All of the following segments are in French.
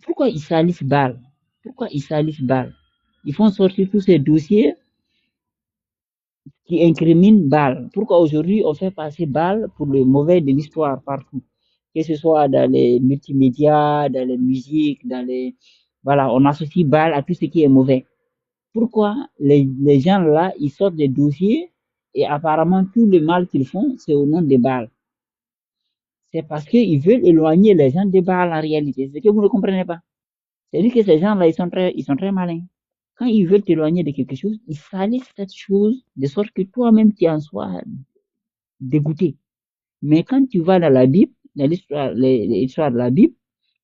Pourquoi ils salissent Bâle? Pourquoi ils salissent Bâle? Ils font sortir tous ces dossiers qui incriminent Bâle. Pourquoi aujourd'hui on fait passer Bâle pour le mauvais de l'histoire partout? Que ce soit dans les multimédias, dans les musiques, voilà, on associe Bâle à tout ce qui est mauvais. Pourquoi les gens là, ils sortent des dossiers et apparemment tout le mal qu'ils font, c'est au nom de Bâle. C'est parce qu'ils veulent éloigner les gens de Bâle en réalité. C'est que vous ne comprenez pas. C'est-à-dire que ces gens-là, ils sont très malins. Quand ils veulent t'éloigner de quelque chose, ils salissent cette chose de sorte que toi-même tu en sois dégoûté. Mais quand tu vas dans la Bible, dans l'histoire de la Bible,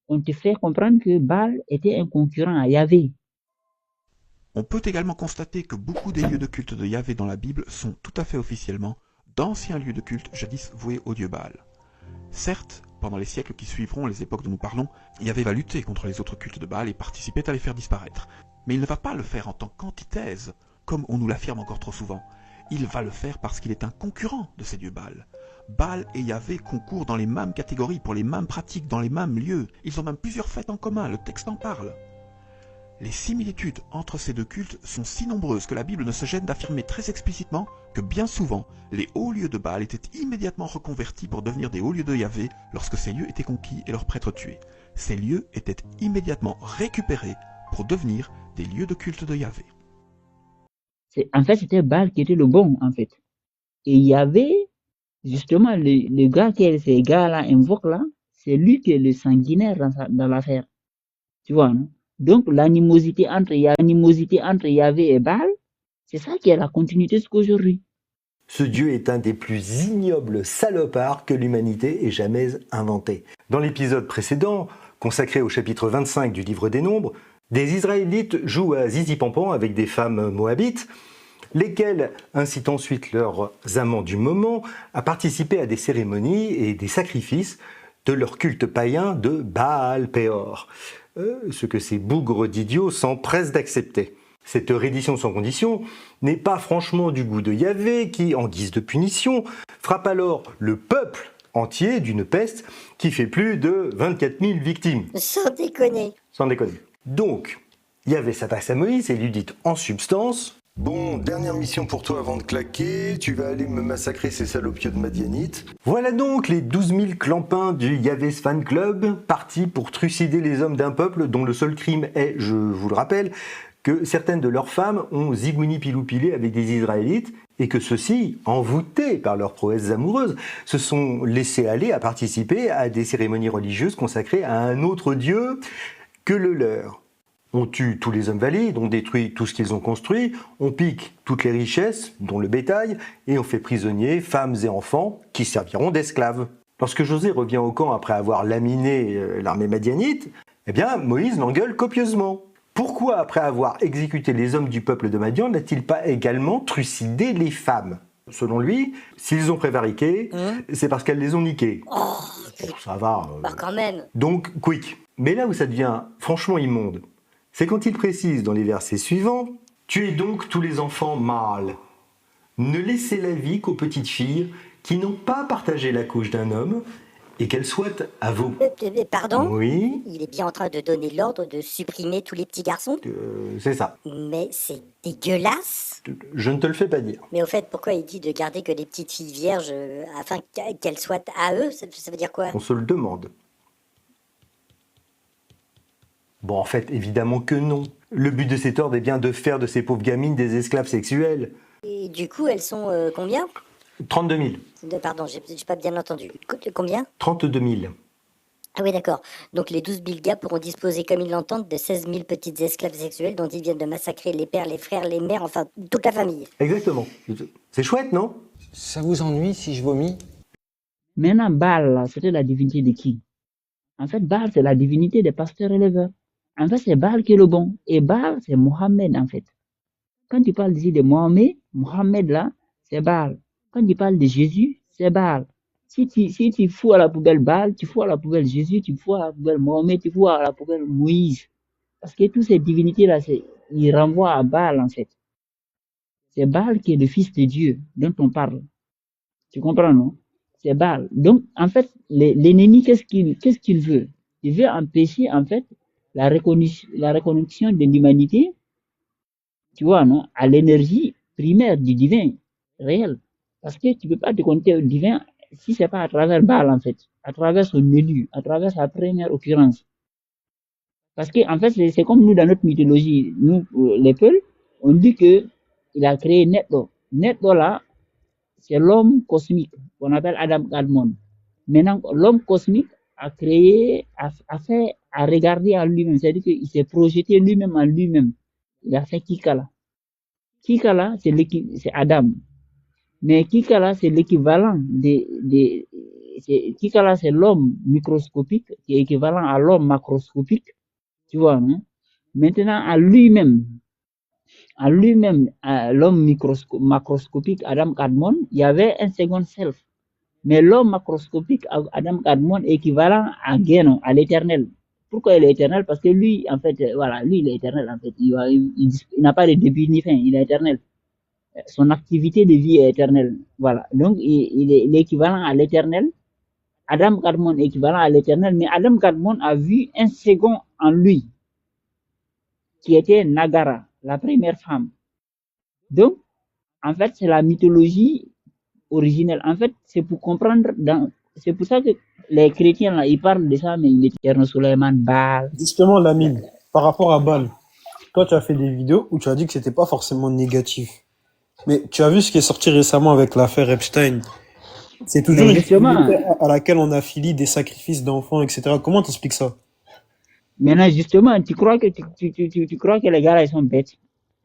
on te fait comprendre que Baal était un concurrent à Yahvé. On peut également constater que beaucoup des lieux de culte de Yahvé dans la Bible sont tout à fait officiellement d'anciens lieux de culte jadis voués au dieu Baal. Certes, pendant les siècles qui suivront les époques dont nous parlons, Yahvé va lutter contre les autres cultes de Baal et participer à les faire disparaître. Mais il ne va pas le faire en tant qu'antithèse, comme on nous l'affirme encore trop souvent. Il va le faire parce qu'il est un concurrent de ces dieux Baal. Baal et Yahvé concourent dans les mêmes catégories, pour les mêmes pratiques, dans les mêmes lieux. Ils ont même plusieurs fêtes en commun, le texte en parle. Les similitudes entre ces deux cultes sont si nombreuses que la Bible ne se gêne d'affirmer très explicitement que bien souvent, les hauts lieux de Baal étaient immédiatement reconvertis pour devenir des hauts lieux de Yahvé lorsque ces lieux étaient conquis et leurs prêtres tués. Ces lieux étaient immédiatement récupérés pour devenir des lieux de culte de Yahvé. En fait, c'était Baal qui était le bon, en fait. Et Yahvé, justement, le gars que ces gars-là invoquent là, c'est lui qui est le sanguinaire dans l'affaire. Tu vois, non? Donc, l'animosité entre Yahvé et Baal, c'est ça qui est la continuité jusqu'aujourd'hui. Ce dieu est un des plus ignobles salopards que l'humanité ait jamais inventé. Dans l'épisode précédent, consacré au chapitre 25 du livre des Nombres, des Israélites jouent à Zizi Pampan avec des femmes moabites, lesquelles incitent ensuite leurs amants du moment à participer à des cérémonies et des sacrifices de leur culte païen de Baal Péor, ce que ces bougres d'idiots s'empressent d'accepter. Cette reddition sans condition n'est pas franchement du goût de Yahvé qui, en guise de punition, frappe alors le peuple entier d'une peste qui fait plus de 24 000 victimes. Sans déconner. Sans déconner. Donc, Yahvé s'attaque à Moïse et lui dit en substance: Bon, dernière mission pour toi avant de claquer, tu vas aller me massacrer ces salopieux de Madianites. Voilà donc les 12 000 clampins du Yahvé's Fan Club, partis pour trucider les hommes d'un peuple dont le seul crime est, je vous le rappelle, que certaines de leurs femmes ont zigouni piloupilé avec des Israélites et que ceux-ci, envoûtés par leurs prouesses amoureuses, se sont laissés aller à participer à des cérémonies religieuses consacrées à un autre dieu que le leur. On tue tous les hommes valides, on détruit tout ce qu'ils ont construit, on pique toutes les richesses, dont le bétail, et on fait prisonniers femmes et enfants qui serviront d'esclaves. Lorsque Josué revient au camp après avoir laminé l'armée madianite, eh bien Moïse l'engueule copieusement. Pourquoi, après avoir exécuté les hommes du peuple de Madian, n'a-t-il pas également trucidé les femmes? Selon lui, s'ils ont prévariqué, c'est parce qu'elles les ont niquées. Oh, ça va. Bah quand même. Donc, quick. Mais là où ça devient franchement immonde, c'est quand il précise dans les versets suivants: « Tuez donc tous les enfants mâles. Ne laissez la vie qu'aux petites filles qui n'ont pas partagé la couche d'un homme, et qu'elles soient à vous. » Pardon? Oui. Il est bien en train de donner l'ordre de supprimer tous les petits garçons? C'est ça. Mais c'est dégueulasse. Je ne te le fais pas dire. Mais au fait, pourquoi il dit de garder que les petites filles vierges afin qu'elles soient à eux? Ça veut dire quoi? On se le demande. Bon, en fait, évidemment que non. Le but de cet ordre est bien de faire de ces pauvres gamines des esclaves sexuels. Et du coup, elles sont combien? 32 000. Pardon, j'ai pas bien entendu. Combien? 32 000. Ah oui, d'accord. Donc les 12 000 gars pourront disposer, comme ils l'entendent, de 16 000 petites esclaves sexuelles dont ils viennent de massacrer les pères, les frères, les mères, enfin toute la famille. Exactement. C'est chouette, non? Ça vous ennuie si je vomis? Maintenant, Baal, là, c'était la divinité de qui? En fait, Baal, c'est la divinité des pasteurs éleveurs. En fait, c'est Baal qui est le bon. Et Baal, c'est Mohammed, en fait. Quand tu parles ici de Mohammed, là, c'est Baal. Quand tu parles de Jésus, c'est Baal. Si tu fous à la poubelle Baal, tu fous à la poubelle Jésus, tu fous à la poubelle Mohammed, tu fous à la poubelle Moïse. Parce que toutes ces divinités-là, ils renvoient à Baal, en fait. C'est Baal qui est le fils de Dieu dont on parle. Tu comprends, non? C'est Baal. Donc, en fait, l'ennemi, qu'est-ce qu'il veut? Il veut empêcher, en fait, la reconnexion de l'humanité, tu vois, non, à l'énergie primaire du divin réel. Parce que tu peux pas te connecter au divin si c'est pas à travers Baal, en fait, à travers son élu, à travers sa première occurrence. Parce que, en fait, c'est comme nous dans notre mythologie, nous, les Peuls, on dit que il a créé Netlo. Netlo là, c'est l'homme cosmique qu'on appelle Adam Kadmon. Maintenant, l'homme cosmique a créé, a regardé à lui-même, c'est-à-dire qu'il s'est projeté lui-même en lui-même. Il a fait Kikala. Kikala, c'est Adam. Mais Kikala, c'est l'équivalent Kikala, c'est l'homme microscopique qui est équivalent à l'homme macroscopique, tu vois, non? Maintenant, à lui-même, l'homme macroscopique, Adam Kadmon, il y avait un second self. Mais l'homme macroscopique, Adam Kadmon, est équivalent à Genon, à l'éternel. Pourquoi il est éternel? Parce que lui, en fait, voilà, lui, il est éternel, en fait. Il n'a pas de début ni fin, il est éternel. Son activité de vie est éternelle. Voilà. Donc, il est l'équivalent à l'éternel. Adam Kadmon est équivalent à l'éternel, mais Adam Kadmon a vu un second en lui, qui était Nagara, la première femme. Donc, en fait, c'est la mythologie originelle. En fait, c'est pour comprendre, c'est pour ça que les chrétiens, là, ils parlent de ça, mais il est éternel Suleiman, Baal. Justement, Lamine, par rapport à Bâle, toi, tu as fait des vidéos où tu as dit que c'était pas forcément négatif. Mais tu as vu ce qui est sorti récemment avec l'affaire Epstein. C'est toujours Mais une justement, communauté à laquelle on affilie des sacrifices d'enfants, etc. Comment t'expliques ça? maintenant, justement, tu crois que, tu crois que les gars, là, ils sont bêtes.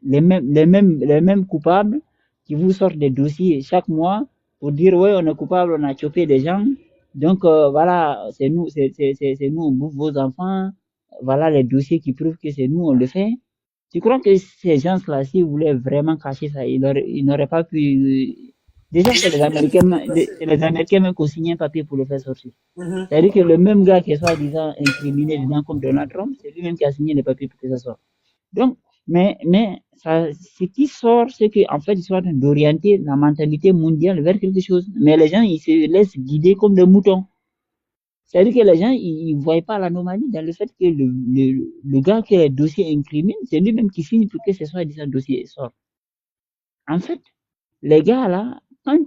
Les mêmes coupables qui vous sortent des dossiers chaque mois pour dire, ouais, on est coupable, on a chopé des gens. Donc, voilà, c'est nous, c'est nous, on bouffe vos enfants. Voilà les dossiers qui prouvent que c'est nous, on le fait. Tu crois que ces gens-là, s'ils voulaient vraiment cacher ça, ils n'auraient pas pu. Déjà, c'est les Américains même qui ont signé un papier pour le faire sortir. C'est-à-dire que le même gars qui est soi-disant incriminé dedans comme Donald Trump, c'est lui-même qui a signé le papier pour que ça sorte. Donc, mais ce qui sort, c'est qu'en fait, ils sont en train d'orienter la mentalité mondiale vers quelque chose. Mais les gens, ils se laissent guider comme des moutons. C'est-à-dire que les gens, ils ne voient pas l'anomalie dans le fait que le gars qui a le dossier incriminé, c'est lui-même qui signe pour que ce soit dit un dossier sort. En fait, les gars là, quand